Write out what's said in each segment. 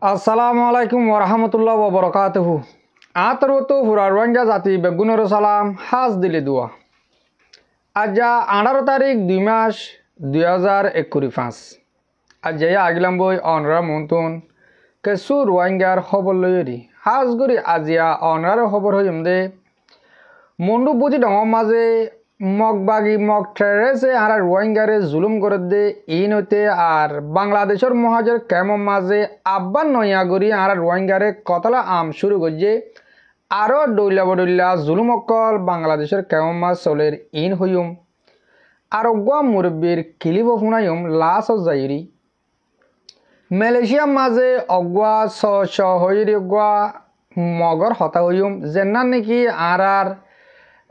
আসসালামু আলাইকুম ওরহামতুল্লাহ ওবরকাতুহু। আতরতো হুরা রোহিঙ্গা জাতি বেগুনের সালাম হাজ দিলে দোয়া। আজ 18 তারিখ 2 মাস 2025। আজ আগিলাম বই অনরা মন্তুন কেসু রোহিঙ্গার খবর লইরি হাজ গরি আজিয়া অনরার খবর হইম দে মন্ডু বুঝি ডঙ মাঝে মগবাগি মগ ট্রেরেসে আর রোহিঙ্গারে জুলুম করে দে ইন হইতে আর বাংলাদেশের মহাজের কেমন মাঝে আব্বান নয়া গরি আর রোহিঙ্গারে কতলা আম শুরু করছে আরও ডইলা বডইলা জুলুম অকল বাংলাদেশের কেমন মাছ চলের ইন হইম আর অগুয়া মুরব্বীর কিলিব শুনাইম লাস যাইরি মালয়েশিয়ার মাঝে অগুয়া ছ হইরি অগুয়া মগর হতা হইম যেনা নাকি আর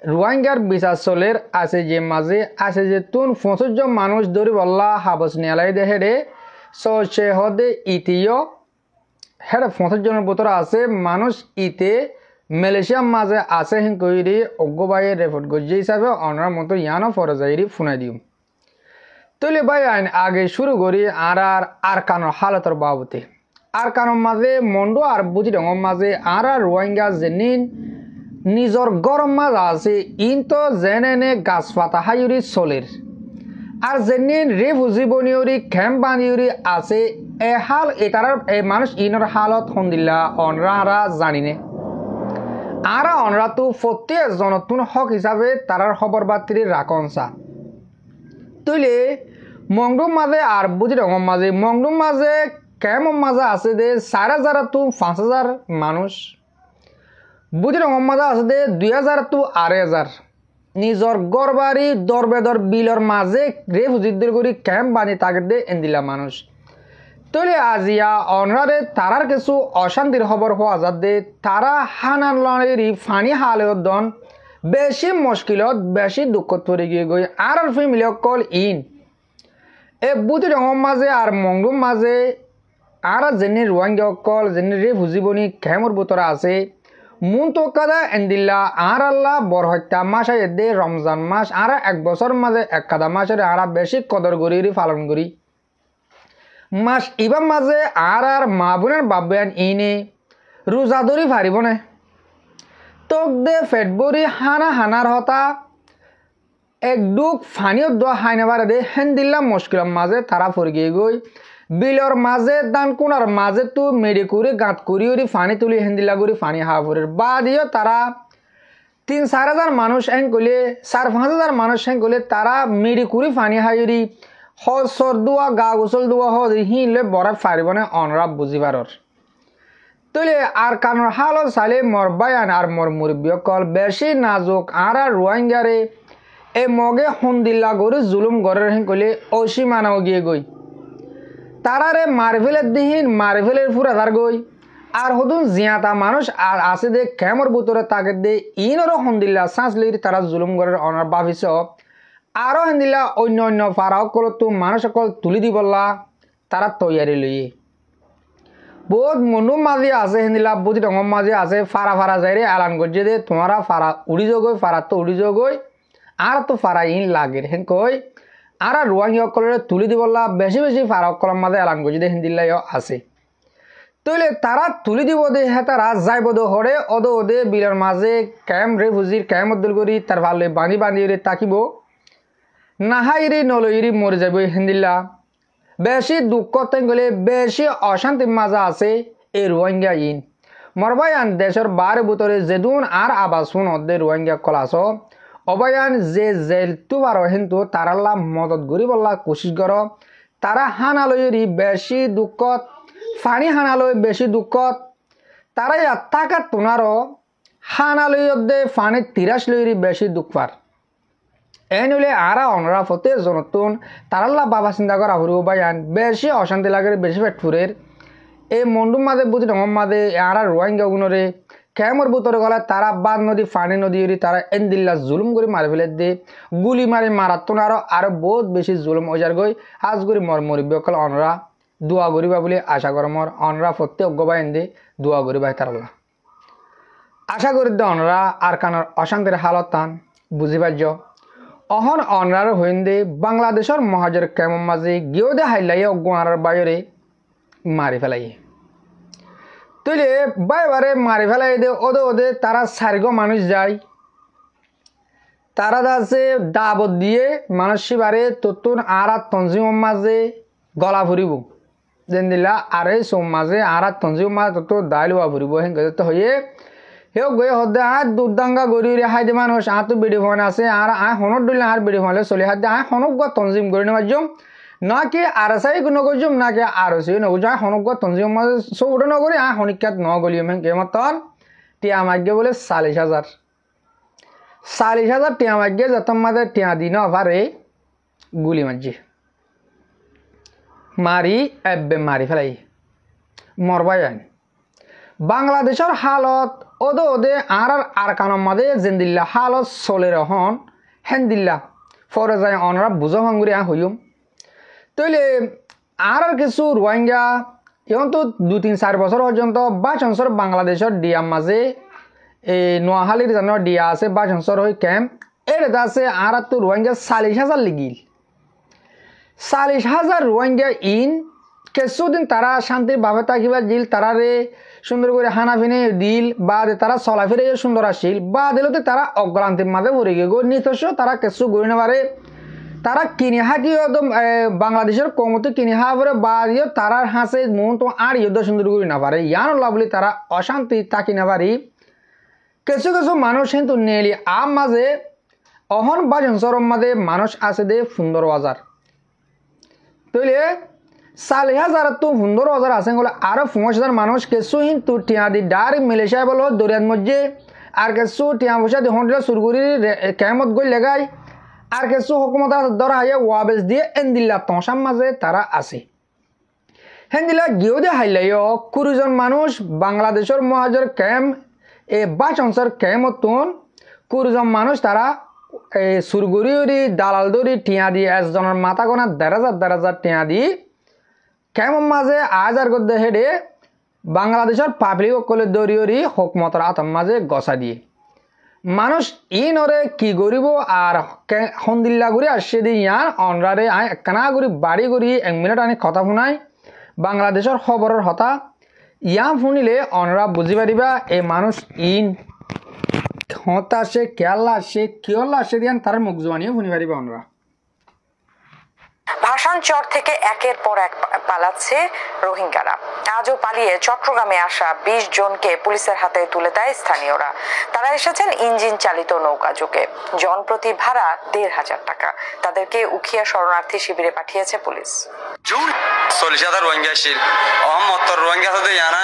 রোহিঙ্গার বিচার চলের আছে যে মাঝে আছে যে তুন 65 জন মানুষ ধরি বললা হাবস নিয়ালাই দে হেডে সে হদে ইতিও হেডে 65 জনের ভিতরে আছে মানুষ ইতে মালয়েশিয়ার মাঝে আছে হিন কইরি অজ্ঞবাইয়ের রেপোর্ট গজ্জি হিসাবে অনার মতো ইয়ানো ফরে যাইরি ফুনাই দিম তলে ভাই আইন আগে শুরু করি আর কানোর হালতর বাবতে আর কানোর মাঝে মন্ডু আর বুঝি ডঙর মাঝে আর রোহিঙ্গা জেনিন নিজর গরম মাছ আছে ইন তো জেনে গাছ পাতা হাইরি চলের আর যেন রেফুজি বনিউরি খেম বানিউরি আছে এ হাল এটার এ মানুষ ইনর হালত হন্দিল্লা অনরা জানিনে আর অনরা তো প্রত্যেক জনতুন হক হিসাবে তারার খবর বাতিরি রাখনসা তুলে মংডুম মাঝে আর বুঝি রঙম মাঝে মংডুম মাঝে কেমন মাঝে আছে দে 4000 তো 5000 মানুষ বুঝি রঙম মাঝে আছে দে 2000 তো 8000 নিজর গড়বাড়ি দরবেদর বিলর মাঝে রেফুজিদের করি ক্যাম্প বানি তাকে দে এন্দিলা মানুষ তলে আজিয়া অনরারে তারার কিছু অশান্তির খবর হওয়া যাতে তারা হানানি ফানি হালত দন বেশি মুশকিলত বেশি দুঃখত পড়ে গিয়ে গই আর ফ্যামিলি কল ইন এ বুঝি রঙম মাঝে আর মংডুম মাঝে আর যেনি রোহিঙ্গা কল যেনি রেফুজি বনি ক্যাম্পর ভিতরে আছে মুন তো কাদা এন্দিল্লা আর আল্লাহ বরহত্যা মাস দে রমজান মাস আর 1 বছর মাঝে এক কাদা মাসের আর বেশি কদর করি পালন করি মাস ইবার মাঝে আর মা বোনের বাব্যান ইনে রোজা ধরি পারিব না তোক দে ফেট বরি হানার হতা এক ডুক ফানিও দোয়া হাইনাবার দে হেন্দিল্লা মুশকিলের মাঝে তারা পড়ে গিয়ে গই বিলর মাঝে দান কোনার মাঝে তো মেডি করে গাঁত করি ফানি তুলি হেন্দিলা করি ফানি হাফুরের বা দিও তারা 3-4 হাজার মানুষ এন কলে 4-5 হাজার মানুষ এন কলে তারা মেডি করে ফানি হাইরি হসর দোয়া গা গোসল দোয়া হরি হিলে বড় ফারিব না অনরা বুঝিবারর তলে আর কানোর হালত সালে মর বায়ান আর মর মুরব্বী কল বেশি নাজুক আর রোহিঙ্গারে এ মগে হন্দিল্লা করে জুলুম গড়ের হেন কলে অসীমানাও গিয়ে গই তারারে মারভেলের দিহীন মারভেলের ফুরাধার গই আর হদুন জিয়াতা মানুষ আর আছে দে কেমর ভিতরে তাকে দে ইনরও হন্দিল্লা শ্বাস লইরি তারা জুলুম গড়ের অনার ভাবিস আরও হেন্দিল্লা অন্য ফারা সকল তো মানুষ সকল তুলি দিবল্লা তারা তৈয়ারি লইয়ে বহুত মনুম মাঝে আছে হেন্দিল্লা বুঝি রঙম মাঝে আছে ফারা যাইরে এলান করছে দে তোমারা ফারা উড়ি যোগই ফারা তো উড়ি যোগই আর তো ফারা ইন লাগে হেন কই আর রোহিঙ্গা সকলের তুলি দিবল্লা বেশি ফারা সকলের মাঝে এলান করছে দে হিন্দিল্লাই আছে তইলে তারা তুলি দিব দে হে তারা যাইব দে হরে ওদে বিলের মাঝে ক্যাম্প রেফুজির ক্যাম্প উদ্দুল করি তার ভালো বানি তাকিব নাহাইরি নলইরি মরে যাবে হিন্দিল্লা বেশি দুঃখ গেলে বেশি অশান্তির মাঝে আছে এই রোহিঙ্গা ইন মরবায়ান দেশের বার ভিতরে যেদুন আর আবাস শুন অদ্দে রোহিঙ্গা কলাস অবয়ান যে জেল তুবার কিন্তু তারাল্লা মদত গরি বললা কোশিশ কর তারা হানালইরি বেশি দুঃখত ফানি হানালই বেশি দুঃখত তারা আত্মাকা তোনারও হানালই অদ্দে ফানি তিরাস লইরি বেশি দুঃখ পার এনুলে আরা অনরা ফতে জনতুন তারাল্লা বাবা চিন্তা করা হরিব বায়ান বেশি অশান্তি লাগে বেশি পেটফুরের এই মন্ডুম মাঝে বুঝি ডঙম মাঝে আরা রোহিঙ্গা গুণরে কেমর ভিতরে গলা তারা বাদ নদী ফানি নদী তারা এন্দিল্লা জুলুম করে মারি ফেলে দে গুলি মারি মারাত্তন আরো বহুত বেশি জুলুম ওজার গই আজ করে মরিব্য কল অনরা দোয়া করিবা বলে আশা কর মর অনরা ফতে অজ্ঞবা এন্দে দোয়া করিবা তারাল্লা আশা করি অনরা আর কানার অশান্তির হালত টান বুঝি পার্য অহন অনরার হইন্দে বাংলাদেশের মহাজের কেমন মাঝে গিয়েও দে হাইলাই অজ্ঞানার বাইরে মারি ফেলাই তুইলে বাইবারে মারি ফেলাই দে ওদে ওদে তারা সারিগ মানুষ যায় তারা আছে দাবত দিয়ে মানুষ বারে তোর আর তঞ্জিম মাঝে গলা ফুরিব যেন দিলা আরে সোম মাঝে আর তঞ্জিম মাঝে তোর দাইল ফুরিব হেন হয়ে হেও গয়ে হদে দুর্দাঙ্গা গড়ি রেহাই দে মানুষ তো বেড়ি ফোন আছে আর হনত দিলে আর বেড়ি ফোনলে চলি হাত দে হনক গা তঞ্জিম করে নেবাজম না কি আর সাই নগরজম না কি আর সে নগর হনক গা তঞ্জিম মাঝে সব নগরী হনিকাত নগলিম হেন কে মতন টিয়া মাগ্যে বলে 40,000 40,000 টিয়া মাগ্যে যত মাঝে টিয়া দিন আভারে গুলি মাঝে মারি এবে মারি ফেলাই মরবাই আইন বাংলাদেশের হালত ওদে ওদে আর কানের মাঝে জেন্দিল্লা হালত চলে রহন হেন্দিল্লা ফরে যায় অনরা বুঝো ভাঙ্গুরি হইম তৈলে আর কিছু রোহিঙ্গা এখন তো 2-3-4 বছর পর্যন্ত 22 বছর বাংলাদেশের ডিয়ার মাঝে এই নোয়াখালীর জানো ডিয়া আছে 22 বছর হয়ে ক্যাম্প এটা আছে আর তো রোহিঙ্গা 40,000 লিগিল 40,000 রোহিঙ্গা ইন কিছুদিন তারা শান্তির ভাবে থাকিবা দিল তারারে সুন্দর করে হানা ফিনে দিল বা তারা চলাফিরে সুন্দর আসছিল বা দিলতে তারা অগ্রান্তির মাঝে ভরে গিয়ে গো নিতস্ব তারা কিছু গড়ি নেবারে তারা কিনে হাঁকি বাংলাদেশের কমতে কিনে হা পরে বা দিও তারার হাসে মন তো আর ইয়দ সুন্দর করে না পারে ইয়ান লাভলি তারা অশান্তি তাকি না পারি কিছু কিছু মানুষ কিন্তু নেলি আম মাঝে অহন বা জনসরম মাঝে মানুষ আছে দে সুন্দর বাজার তৈলে 40,000 তো 15,000 আছে বলে আরো 5,000 মানুষ কিছু কিন্তু টিয়া দি ডাইরেক্ট মালয়েশিয়া বলো দরিয়ার মধ্যে আর কিছু টিয়া পয়সা দিয়ে হন্ডলে সুরগুরি কেমত গই লাগাই আর কিছু হুকুমত ধরা হয় ওয়াবেস দিয়ে এন্দিল্লা তসাম মাঝে তারা আছে হেন্দিলা গিয়েও দিয়ে হাইলাইও 20 জন মানুষ বাংলাদেশের মহাজর ক্যাম্প এই 22 অঞ্চল ক্যাম্পতন 20 জন মানুষ তারা এই সুরগুরি দালাল দরি টিয়া দিয়ে একজনের মাথা গোনা 1,500 টিয়া দিয়ে কেমন মাঝে আজার গদ্দে হেডে বাংলাদেশের পাবলিক কলে দরিয়রি হুকুমতর আতম মাঝে গসা দিয়ে মানুষ ইনরে কি গরিব আর হন্দিল্লা ঘুরে আসছে দিয়ে ইয়ান অনরারে একখানা ঘুরি বাড়ি ঘুরি 1 মিনিট আনি কথা শুনাই বাংলাদেশের খবরের হতা ইয়া শুনিলে অনরা বুঝি পারিবা এই মানুষ ইন হতা আসে কেয়াল্লা আসে কিয়ল্লা আসে দিয়ান তার মুখ জোয়ানিও শুনি পারিবা অনরা ভাষানচর থেকে একের পর এক পালাচ্ছে রোহিঙ্গারা আজও পালিয়ে চট্টগ্রামে আসা 20 জনকে পুলিশের হাতে তুলে দেয় স্থানীয়রা তারা এসেছেন ইঞ্জিন চালিত নৌকাযোগে জনপ্রতি ভাড়া 1,500 টাকা তাদেরকে উখিয়া শরণার্থী শিবিরে পাঠিয়েছে পুলিশ 40,000 রোহিঙ্গা আসছিল মত্তর রোহিঙ্গা সাথে জানা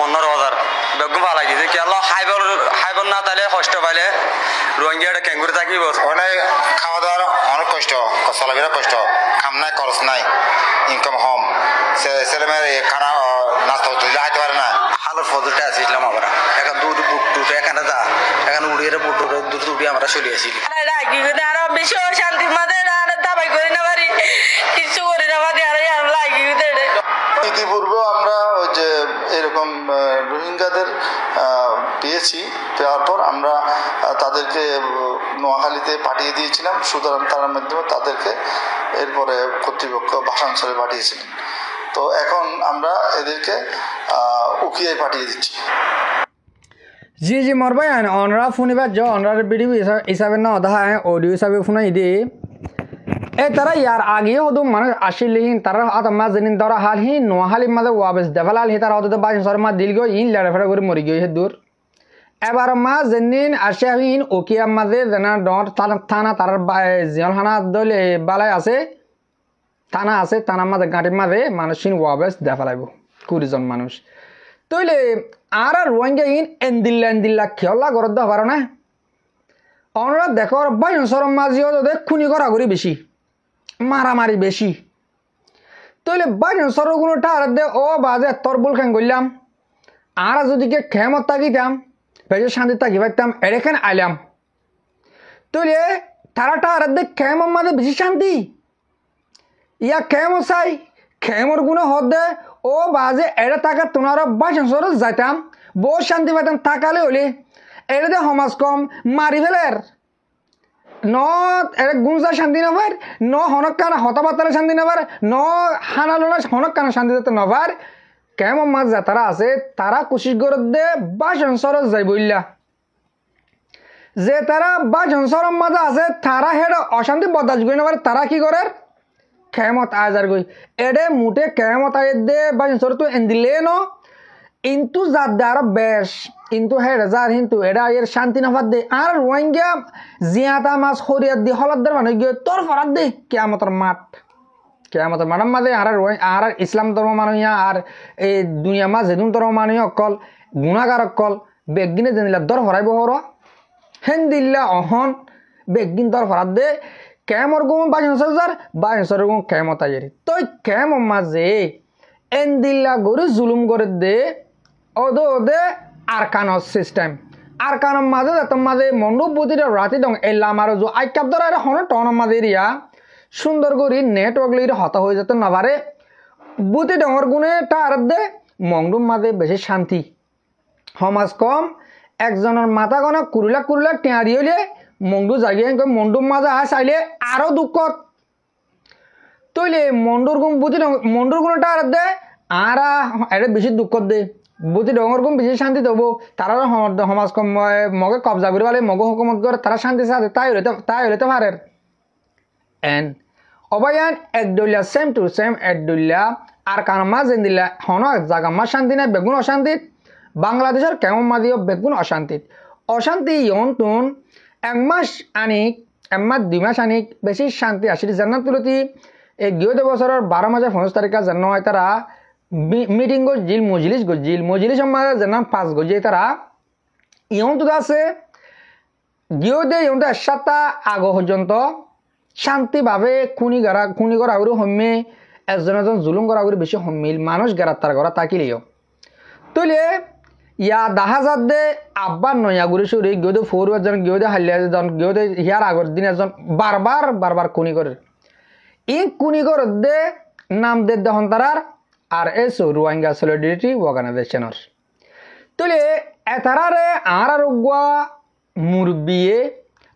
15,000 বেগুন ভালো লাগিয়েছে কি আল্লাহ হাইবল না তাহলে কষ্ট পাইলে রোহিঙ্গাটা ক্যাঙ্গুরি থাকিব অনেক খাওয়া দাওয়ার অনেক কষ্ট চলাফেরা কষ্ট খাম নাই খরচ নাই ইনকাম কম ছেলেমেয়ের খানা নাস্তা হতে যাইতে পারে না হালোর ফজলটা আসছিলাম আমরা এখন দুটো এখানে যা এখন উড়িয়ে দুটো আমরা চলে আসি আরো বেশি শান্তির মাঝে দাবাই করে না পারি কিছু করে না পারি আর লাগি ইতিপূর্বেও আমরা ওই যে এরকম রোহিঙ্গাদের পেয়েছি পাওয়ার পর আমরা তাদেরকে নোয়াখালীতে পাঠিয়ে দিয়েছিলাম সুতরাং তার মাধ্যমে তাদেরকে এরপরে কর্তৃপক্ষ ভাষাঞ্চলে পাঠিয়েছিলেন তো এখন আমরা এদেরকে উকিয়ায় পাঠিয়ে দিচ্ছি জি জি মরবাই অনরা শুনিবা য অনরার ভিডিও হিসাবে না অধা অডিও হিসাবে শুনাই দিয়ে তারা ইয়ার আগেও হতো মানুষ আসিলেন তারা আতমা যেদিন ধরা হাল হি নোয়াখালীর মাঝে ওয়াবেস দেফালাল হি তারা হতো 22 বছর মা দিল গো ইন লেড়াফেড়া করে মরি গিয়ে দূর এবার মা যেদিন আসে ইন ওকিয়ার মাঝে যেনা ডর থানা তার জিয়লখানা দলে বালাই আছে থানা আছে থানার মাঝে গাঁটির মাঝে মানুষিন ওয়াবেস দেফালাইব 20 জন মানুষ তইলে আর রোহিঙ্গা ইন এন্দিল্লা খেলা গরদ দেওয়া পারো না অনরা দেখো 22 বছর মাঝেও তোদের খুনি করা করি বেশি মারামারি বেশি তইলে 22 বছর কোনো টার দে ও বাজে তোর বল খেন করলাম আর যদি কে খেমত তাকিতাম বেশি শান্তি তাকি পাইতাম এরেখান আইলাম তইলে তারা টার দে খেমর মাঝে বেশি শান্তি ইয়া খেম চাই খেমর গুণ হদ দে ও বাজে এড়ে তাকে তোনারা 22 বছর যাইতাম বহুত শান্তি পাইতাম তাকালে হলে এটা দিয়ে সমাজ কম মারি ফেলের ন এর গুঞ্জা শান্তি নবার ন হনক কানা হতাবাতালে শান্তি নবার ন হানালোনা হনক কানা শান্তি দিতে নবার কেমন মাছ যাতারা আছে তারা কুশিস গরত দে বাসন সরস যাই বললা যে তারা বাসন সরম মাঝে আছে তারা হেড অশান্তি বদাস গই নবার তারা কি করে কেমত আজার গই এডে মুটে কেমত আয় দে বাসন সর তো এন্দিলে ন ইন্তু যার দে আরো বেশ কিন্তু হেড যার কিন্তু এটা এর শান্তি নফার দে আর রোহিঙ্গা জিয়াতা মাছ হরিয়ার দি হলাদার মানে গিয়ে তোর ফরাত দে কেমতর মাঠ কেমতর মাঠের মাঝে আর ইসলাম ধর্ম মানুষিয়া আর এই দুনিয়া মাছ যেদুন ধর্ম মানুষ অকল গুণাগার অকল বেগিনে জেনিলা দর ফরাইব হর হেন দিল্লা অহন বেগিন দর ফরাত দে কেমর গুম বাজনসর গুম কেমত আজেরি তই কেম মাঝে এন দিল্লা গরু জুলুম করে দে ওদে আরকানস সিস্টেম আরকানম মাঝে যাতম মাঝে মন্ডপ বুতির রাতি দং এলাম আর যে আইকাপ ধরা এটা হন টনের মাঝে এরিয়া সুন্দর করি নেটওয়ার্ক লিয়ে হতা হয়ে যেত না পারে বুতি ডঙর গুণে তার দে মংডুম মাঝে বেশি শান্তি সমাজ কম একজনের মাথা গনা কুরুলা টেঁয়া দিয়ে মংডু জাগিয়ে মন্ডুম মাঝে আয় চাইলে আরো দুঃখত তৈলে মন্ডুর গুণ বুতি মন্ডুর গুণে তার দে আর এটা বেশি দুঃখত দে বুতি ডঙর গুণ বেশি শান্তি দেবো তারা সমাজ কম মগে কবজা করে পালে মগ হুকুমত করে তারা শান্তি চাচ্ছে তাই হলে তো পারে এন অবায়ান একদুল্লা সেম টু সেম একদুল্লা আর কান মাছ দিল্লা হন জাগা মাছ শান্তি নাই বেগুন অশান্তিত বাংলাদেশের কেমন মাদিও বেগুন অশান্তিত অশান্তি ইয়ন্তুন এক মাস আনিক এক মাস 2 মাস আনিক বেশি শান্তি আসিল জান্নাত তুলতি এই 2 বছরের 12 মাসে 15 তারিখে জান্ন হয় তারা মিটিং গজিল মজলিস মাঝে জান্নাম 5 গজি তারা ইয়ন্তু আছে ইয়ন্তু একসাথে আগ পর্যন্ত শান্তিভাবে খুনি করা করে হম্মে একজন জুলুম করা করে বেশি হম্মিল মানুষ গ্রেপ্তার করা তাকিলেও তুলে ইয়া দেখা যাত দে আব্বার নয়া গুড়ি সুরি গিয়ে ফোর একজন গিয়ে হালিয়া জন গিয়ে হিয়ার আগর দিন একজন বারবার খুনি করে ই খুনি করে দে নাম দে দহন তারার আর এসো রোহিঙ্গা সলিডারিটি অর্গানাইজেশনের তুলে এতারারে আর মুরব্বিয়ে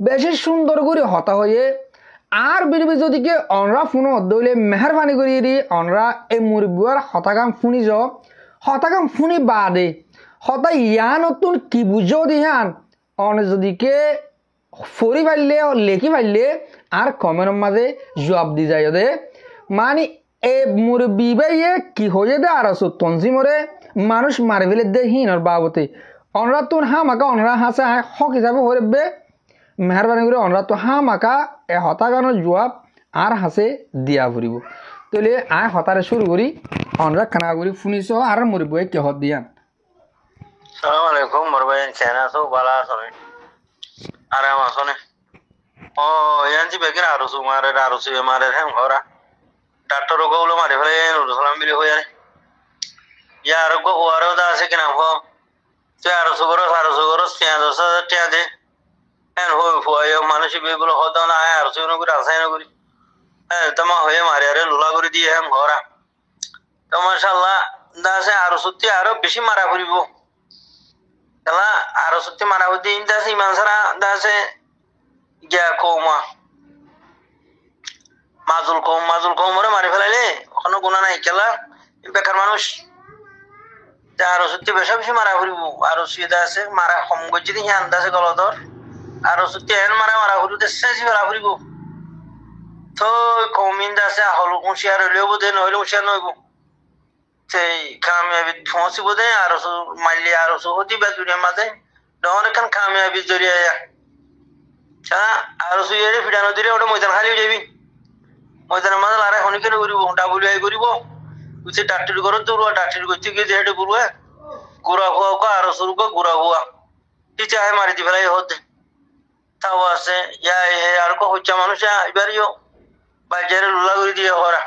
বেশি সুন্দর করে হতা হয়ে আর বিরবি যদিকে অনরা ফোন অদ্দইলে মেহরবানি করি দি অনরা এই মুরব্বিয়ার হতাকাম ফুনি বাদে হতা ইয়া নতুন কি বুঝো দিহান অন যদিকে ফরি পাইলে লেখি পাইলে আর কমের মাঝে জবাব দি যায় দে মানে এ মুরব্বি বাইয়ে কি হয়ে দে আর তঞ্জিমরে মানুষ মারি ফেলে দে হিনর বাবতে অনরা তুন হামাকা অনরা হাসে হক হিসাবে হরবে মেহরবানি করে অনরা তো হামাকা এ হতাগানোর জবাব আর হাসে দিয়া ফুরিব তাহলে আয় হতারে শুরু করি অনরা খানাগুড়ি ফুনিস আর মুরব্বই কে হত দিয়ান সালাম আলাইকুম মরবাই কেনা সো বালা আসনে আরাম আসনে ও ইয়ানজি বেগিন আরসু মারে হেম ঘরা ডাক্তার গৌলো মারে ফেলে নুরুসালাম বিলি হয়ে ইয়ার গো ওয়ারো দা আছে কিনা হো তুই আরসু গরস টিয়া দে হ্যাঁ হই ফুয়ায় মানুষ বেগুলো হতো না আরসু নগরি আসাই নগরি হ্যাঁ তোমা হয়ে মারে আরে লুলা করে দিয়ে হেম ঘরা তো মাশাআল্লাহ দাসে আরসুতি আরো বেশি মারা ফুরিব kala aro sutti mana udi indasi mansara dase gya koma mazul kom mare mari felale kono guna nai kala bekar manush aro sutti besha beshi mara huribu aro sida আছে mara কম গজি দি হান দাসে গলদর aro sutti en mara huru desse si mara huribu তো cumin দাসে হলু কুশিয়ার লেবু দেন হইলো কুশিয়ার নইবো সেই কামিয়াবি foci Bade আর মাইলি আর হতি বা দুনিয়া মাঝে ডর খান কামিয়াবি জরিয়া চা আর সুইরে ফিডানো দিলে ওটা ময়দান খালি হয়ে যাবি ময়দানের মাঝে আর এখন কেন করিব ডাবুল আই করিব উসে ডাক্তারি করো তো ডাক্তারি করতে গিয়ে যেটা বলবো গুড়া হুয়া আর সুরুকো গুড়া হুয়া কি চায় মারি দি ফেলাই হতে তাও আছে ইয়া আর কো হচ্ছে মানুষ এবারিও বাজারে লুলা করে দিয়ে হরা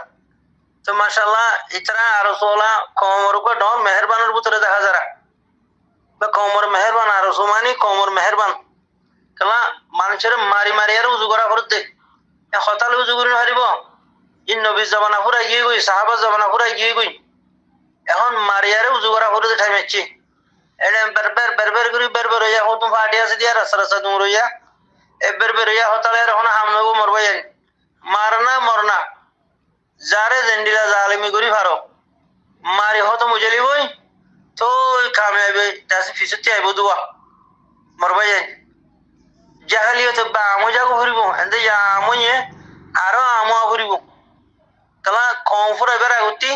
তো মাশাআল্লাহ ইতরা আরসোলা কমর কো ডন মেহেরবানের ভিতরে দেখা যারা বা কমর মেহেরবান আরসো মানে কমর মেহেরবান কলা মানুষের মারি আর উজু করা করতে এ হতাল উজু করে হারিব ইন নবী জামানা পুরা গিয়ে গই সাহাবা জামানা পুরা গিয়ে গই এখন মারি আর উজু করা করতে টাইম আছে এটা বের রইয়া হতুম ফাটি আছে দিয়া রাস্তা তুমি রইয়া বের রইয়া হতালে এখন হামনবো মরবাই জানি মারনা মরনা যারে জেন্ডিলা জালিমি করি ফারো মারি হতো মুজেলিবই তো কামিয়াবি তাসি ফিসতি আইবো দুয়া মরবাই জানি জাহালিয়ত বা আমো যাগো ফুরিব এন্দে আমোয়ে আরো আমো ফুরিব কালা কম ফুরা বেরা গতি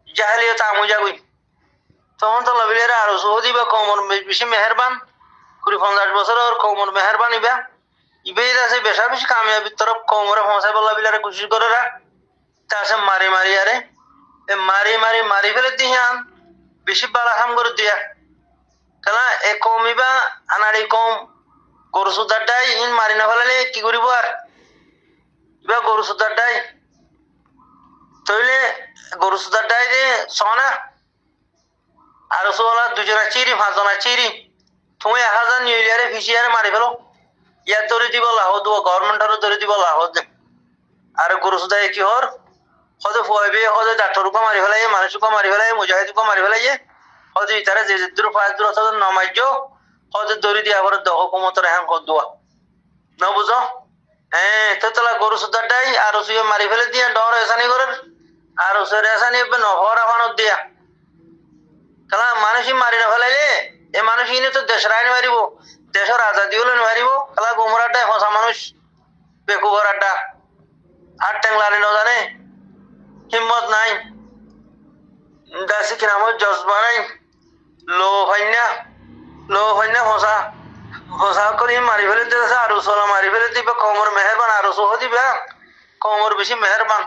জাহালিয়ত আমো যাগই তখন তো লবিলেরা আরো সহদি বা কমর বেশি মেহেরবান 50 বছর আর কমর মেহেরবান ইবা ইবেই আছে বেশা বেশি কামিয়াবি তরফ কমরে পৌঁছাই বলা বিলারে কোশিশ করে রা তাসে মারি আরে মারি ফেলে দিয়ান বেশি বালা হাম করে দিয়া কালা এ কমিবা আনারি কম গরু সুদারটাই ইন মারি না ফেলালে কি করিব আর ইবা গরু সুদারটাই তইলে গরু সুদারটাই যে সনা আর সোলা দুজনা চিরি পাঁচজনা চিরি তুমি 1000 নিউলিয়ারে ফিসিয়ারে মারি ফেলো ইয়ার ধরে দিব লাহ দুয়া গভর্নমেন্টেরও ধরে দিব লাহ আর গরু সুদাই কি হর হদে ফুয়াইবে হদে ডাক্তারকে মারি ফেলাই মানুষকে মারি ফেলাই মুজাহিদকে মারি ফেলাই হদে ইতারে যে দূর পাঁচ দূর অথবা নমাজ্য হদে দড়ি দিয়া করে হুকুমতের হ্যাং দুয়া ন বুঝো হ্যাঁ তো তোলা গরু সুদারটাই আর সুয়ে মারি ফেলে দিয়া ডর এসানি করে আর সুয়ের এসানি নহর আফানত দিয়া কালা মানুষই মারি না ফেলাইলে এ মানুষ ইনে তো দেশের আইন মারিব দেশের আজাদি হলে মারিব কালা গুমরাটা হসা মানুষ বেকু করাটা আর টেংলারি ন জানে হিম্মত নাই দাসি কিনামত জজবা নাই লো ফাইনা হসা করে মারি ফেলে দিতেছে আর সোলা মারি ফেলে দিবে কমর মেহেরবান আর সহ দিবে কমর বেশি মেহেরবান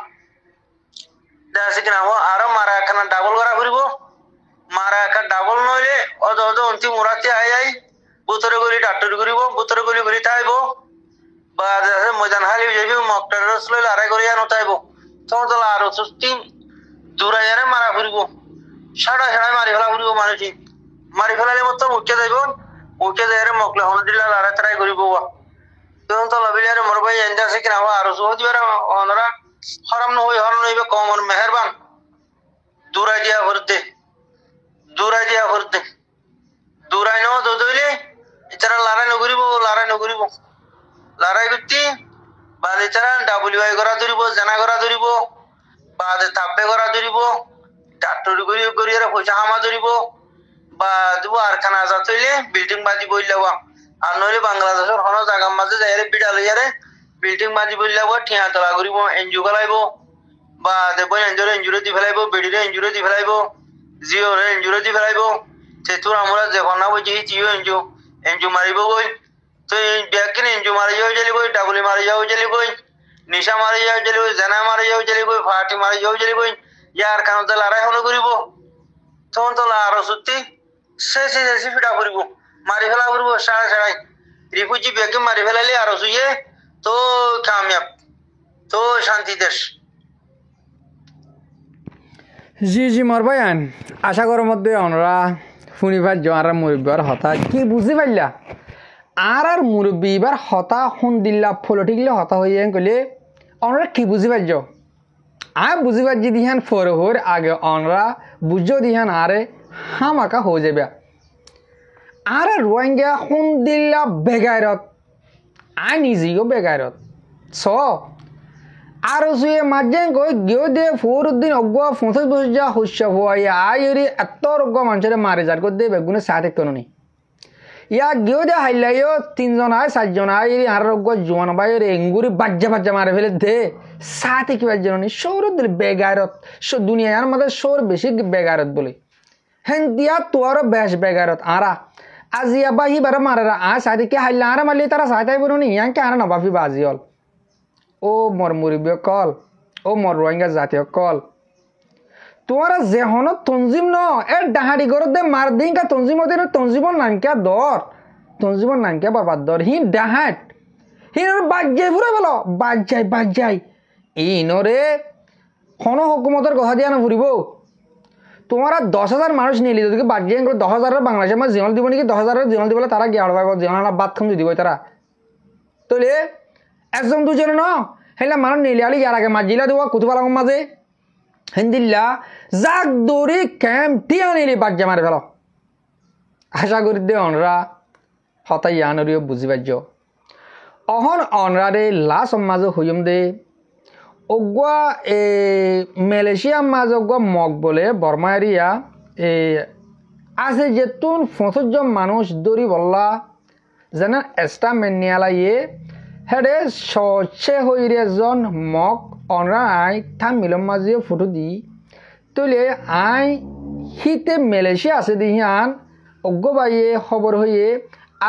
দাসি কিনামত আরো মারা একখানা ডাবল করা ফুরিব মারা একটা ডাবল নইলে অদ অন্তিম মুরাতে আই বুতরে গলি ডাক্তারি করিব বুতরে গলি তাইব বা ময়দান হালি যাইব মকটার রস লইলে আড়াই করিয়া নতাইব তখন তো আরো সুস্থি দূরাইয়ারে মারা ফুরিব সাড়া মারি ফেলা ফুরিব মানুষই মারি ফেলালে মতো উঠে যাইব উঠে যাইরে মকলে হন দিলা আড়াই তারাই করিব তখন তো লবিলিয়ারে মরবাই এনজা আছে কিনা আরো সহজবার অনরা হরাম নই হরণ হইবে কমর মেহেরবান দূরাই দিয়া করতে দূরাই ন দইলে এছাড়া লড়াই নকরিব লড়াই করতে বাদ এছাড়া WI করা ধরিব জেনা করা ধরিব বাদে তাপে করা ধরিব ডাক্তারি করিয়ারে পয়সা হামা ধরিব বা দিব আর খানা আজাদ হইলে বিল্ডিং বাজি বইলাব আর নইলে বাংলাদেশের হন জায়গার মাঝে যাইরে বিড়া লইয়ারে বিল্ডিং বাজি বইলাব ঠিয়া তলা করিব এনজিও ফেলাইব বা দেব এনজিও দি ফেলাইব বেডিরে এনজিও দি ফেলাইব জিও রে এনজিও দি ফেলাইব সেতুর আমরা যখন না বলছি জিও এনজিও মারিব বই তো ব্যাকিন এনজিও মারি যাও চলি বই ডাবলি মারি যাও চলি বই নিশা মারি যাও চলি বই জেনা মারি যাও চলি বই ফাটি মারি যাও চলি বই ইয়ার কারণে লড়াই হন করিব তখন তো আরো সত্যি সে ফিটা করিব মারি ফেলা করিব সাড়াই রিফিউজি ব্যাকে মারি ফেলালে আরো শুয়ে তো কামিয়াব তো শান্তি দেশ জি মরবাইন আশা করার মধ্যে আমরা শুনিবার আর মুরব্বীর হতা কি বুঝি পাইলা আর মুরব্বীবার হতা শুন দিল্লা পলিটিকলি হতা হয়ে গেলে আমরা কি বুঝি পাইছ আর বুঝি পারছি দিহান ফরহর আগে আমরা বুঝো দিহান আরে হামাকা হয়ে যাবে আর রোহিঙ্গা শুন দিল্লা বেগাইরত আই নিজেও বেগাইরত আর সুয়ে মাঝে কই গিয়ে দে ফরুদ্দিন অজ্ঞা 50 বছর যা হস্য হওয়াই আইরি এত রোগ মানুষের মারে যার করে দেবে বেগুনে সাথে কোনো নেই ইয়া গিয়ে দে হাইলাইও 3 জন আয় 4 জন আইরি আর রোগ জোয়ান বাইরে এঙ্গুরি বাজ্জা মারে ফেলে দে সাথে কি বাজ্য নেই সৌরদ্দিন বেগারত দুনিয়ার মধ্যে সৌর বেশি বেগারত বলে হেন দিয়া তোর বেশ বেগারত আরা আজিয়া বাহি বারে মারা আ সাথে কি হাইলা আর মারলি তারা সাথে বলো নি ইয়াকে আর নবাফি বাজি হল ও মর মুরব্বী কল ও মর রোহিঙ্গা জাতীয় কল তোমার যেহন তঞ্জিম ন এ ডাহাড়ি গরত দে মার দিন কা তঞ্জিম ওদের তঞ্জিমর নামকিয়া দর তঞ্জিমর নামকিয়া বাবার দর হি ডাহাট হি বাজ্যাই ফুরে বলো বাজ্যাই এই নরে কোনো হুকুমতের কথা দিয়া না ফুরিব তোমার 10,000 মানুষ নিলি যদি বাজ্যাই 10,000 বাংলাদেশের মাঝে জিমল দিব নাকি 10,000 জিমল দিবলে তারা গিয়ে আড়বাই জিমল বাদ খাম দিব তারা তোলে একজন দুজনে ন হেলা মানুষ নিলে আলি ইয়ার আগে মাজিলা দেওয়া কুতুবালাম মাঝে হিন্দিল্লা জাক দৌড়ি ক্যাম্প টিয়া নিলি বাজ্যা মারে ফেল আশা করি দে অনরা হতাই ইয়ানরিও বুঝি পাইছ অহন অনরারে লা সমাজ হইম দে অগুয়া মালয়েশিয়ার মাঝ অগুয়া মগ বলে বর্মা এরিয়া আছে যেতুন ৫০ জন মানুষ দৌড়ি বললা যেন এক্সট্রা মেনিয়ালাইয়ে হেডে সচ্ছে হইরে জন মগ অনরা আই থাম মিলম মাঝে ফটো দি তুলে আই হিতে মালয়েশিয়া আছে দিহিয়ান অজ্ঞবাইয়ে খবর হইয়ে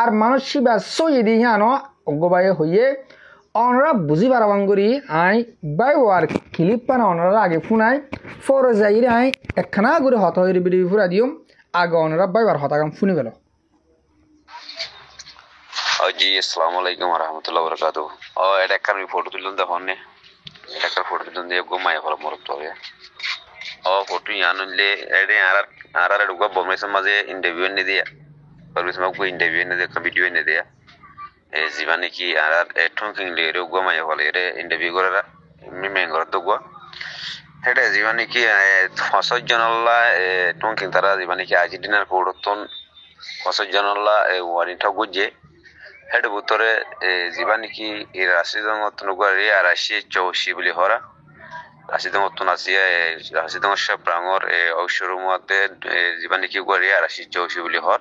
আর মানুষ শিবা সই দিহিয়ান অজ্ঞবাইয়ে হইয়ে অনরা বুঝি পারাবাঙ্গুরি আই বাই ওয়ার ক্লিপ পানা অনরা আগে ফুনাই ফর যাইরে আই একখানা করে হত হইরে বিড়ি ফুরা দিম আগে অনরা বাইবার হতাকাম ফুনি গেল জি আসসালামু আলাইকুম রহমতুল্লাহ বরকাত এটা একটা ফটো তুললাম দেখুন একটা ফটো তুললাম দিয়ে মায়া ফল মরত ফটো আনলে এটা আর ঢুকা বর্মেশন মাঝে ইন্টারভিউ এনে দিয়া বর্মেশন মাঝে ইন্টারভিউ এনে দিয়া ভিডিও এনে দিয়া যিবা নেকি আর ঠুংকিং লিয়ে গুয়া মায়া ফল এটা ইন্টারভিউ করে মেঙ্গর তো গুয়া সেটা যিবা নেকি ৫০ জনল্লা ঠুংকিং তারা যিবা নেকি আর্জেন্টিনার পৌরতন ৫০ জনল্লা ওয়ারিংটা গুজে হেড ভিতরে যিবা নেকি রাশিদং অতনুগুয়ারি আর ৮৮ বুলি হরা রাশিদং অতন আছে রাশিদং সব রাঙর ঔষধের মধ্যে যিবা নেকি গুয়ারি আর ৮৮ বুলি হর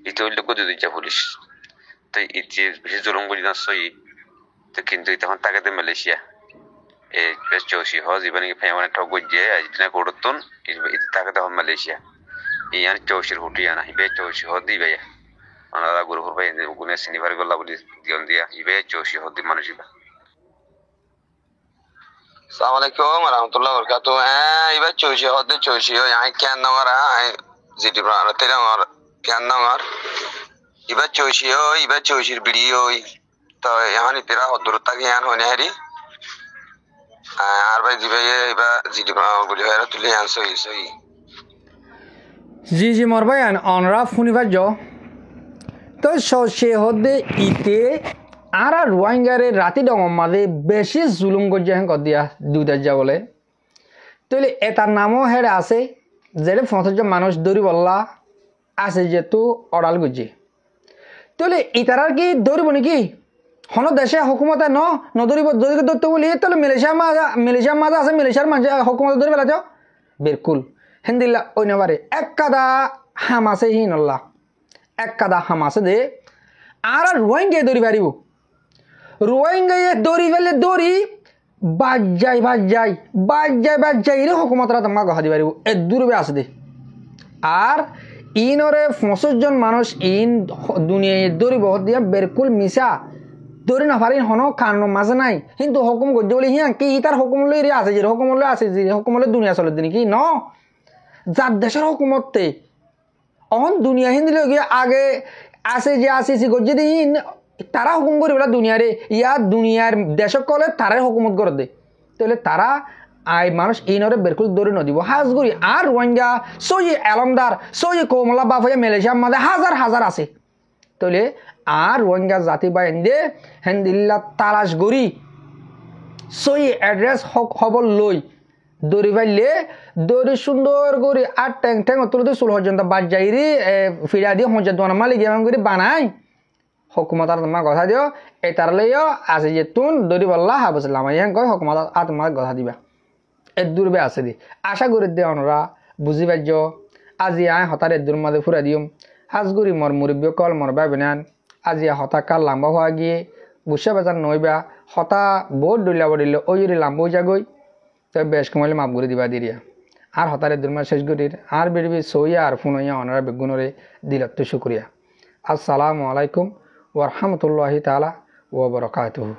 ইতে হইলে কত দুইটা পুলিশ তো ইতি বেশি জুলুম বলি না সই তো কিন্তু তখন তাকে মালয়েশিয়া বেশ ৮৪ হ যিবা নেকি ফেমানে ঠক গুজে আর্জেন্টিনা পৌরতন তাকে তখন মালয়েশিয়া ইয়ান ৮৪ হুটি আনা হিবে ৮৪ হ দি ভাইয়া ওনারা গুরু ভাই গুনে সিনিভার গল্লা বলি দিয়ন দিয়া ইবে ৮৪ হদি মানুষ ইবা আসসালামু আলাইকুম রহমতুল্লাহ বরকাত ইবে ৮৪ হদি ৮৪ I can Nagra I GT প্রাণ তেরাঙ্গর কেন নগর ইবে ৮৪ ইবে ৮৪ ভিডিও তো ইয়ানি তেরা হদুর তাক ইয়ান হনে হারি আর ভাই দিবে ইবে জিটি প্রাণ বলি হয় তুলি ইয়ান সই সই জি মোর ভাই অনরা ফুনিবার জ তো সে হদে ইতে আর রোহিঙ্গারে রাতি ডঙর মাঝে বেশি জুলুম গজ্জা হেন কর দিয়া দুইটা যা বলে তাহলে এটার নামও হেড আছে যেটা ৫০ জন মানুষ দৌড়ি বললা আছে যেহেতু অড়াল গজ্জে তাহলে ইতারার কি দৌড়িব নাকি হন দেশে হুকুমতে নদৌড়িব যদি দৌড়তে বলি তাহলে মালয়েশিয়ার মাঝে আছে মালয়েশিয়ার মাঝে হুকুমতে দৌড়ি বেলা যাও বিলকুল হেন্দিল্লা ওই নাবারে এক কাদা হাম আছে হিনল্লা এক কাদা হাম আছে দে আর রোহিঙ্গায় দৌড়ি পারিব রোহিঙ্গায় দৌড়ি ফেলে দৌড়ি বাজ যাই রে হুকুমতরা তোমাকে গহা দি পারিব এ দূরবে আছে দে আর ইনরে ৫০ জন মানুষ ইন দুনিয়ায় দৌড়ি বহুত দিয়া বিলকুল মিশা দৌড়ি না পারি হন কারণ মাঝে নাই কিন্তু হুকুম গজ্জে বলি হিয়া কি তার হুকুম লই রে আছে যে হুকুম লই আছে যে হুকুম লই দুনিয়া চলে দিন কি ন যার দেশের হুকুমতে অহন দুনিয়া হিন্দি গিয়ে আগে আছে যে আসি গজ্জে দিন তারা হুকুম করি বলে দুনিয়ারে ইয়া দুনিয়ার দেশক কলে তারাই হুকুমত করে দে তাহলে তারা আই মানুষ ইনরে বিলকুল দৌড়ে নদিব হাজগুড়ি আর রোহিঙ্গা সই আলমদার সই কমলা বাফে মালয়েশিয়ার মাঝে হাজার আছে তাহলে আর রোহিঙ্গা জাতি বা এন্দে হেন্দিল্লা তালাশ গড়ি সই অ্যাড্রেস খবর লই দৌড়ি পাইলে দৌড়ি সুন্দর করে আর ট্যাং তুলতে ১৬ জন বাদ যাইরি ফিরা দিয়ে হজার দোয়ানা মালিক এমন করে বানাই হুকুমত আর তোমার কথা দিও এই তার লইও আছে যে তুন দৌড়ি বললা হাবসলাম ইয়াং কয় হুকুমত আর তোমার কথা দিবা এর দূরবে আছে দি আশা করি দে অনরা বুঝি পাইছ আজি আয় হতার এর দূর মাঝে ফুরা দিম হাজগুড়ি মর মুরব্বী কল মর ভাই বোনান আজি হতা কাল লাম্বা হওয়া গিয়ে বুসা বাজার নইবা হতা বহুত ডুলিয়া বডিলে ওই যদি লাম্বও যাগই তবে বেশ কমাইলে মাপ করে দিবা দিরিয়া আর হতারে দুর্মা শেষ গরির আর বেরবি সইয়া আর ফুনইয়া অনারা বেগুনরে দিলত শুক্রিয়া আসসালামু আলাইকুম ওয়া রাহমাতুল্লাহি তাআলা ওয়া বারাকাতুহু।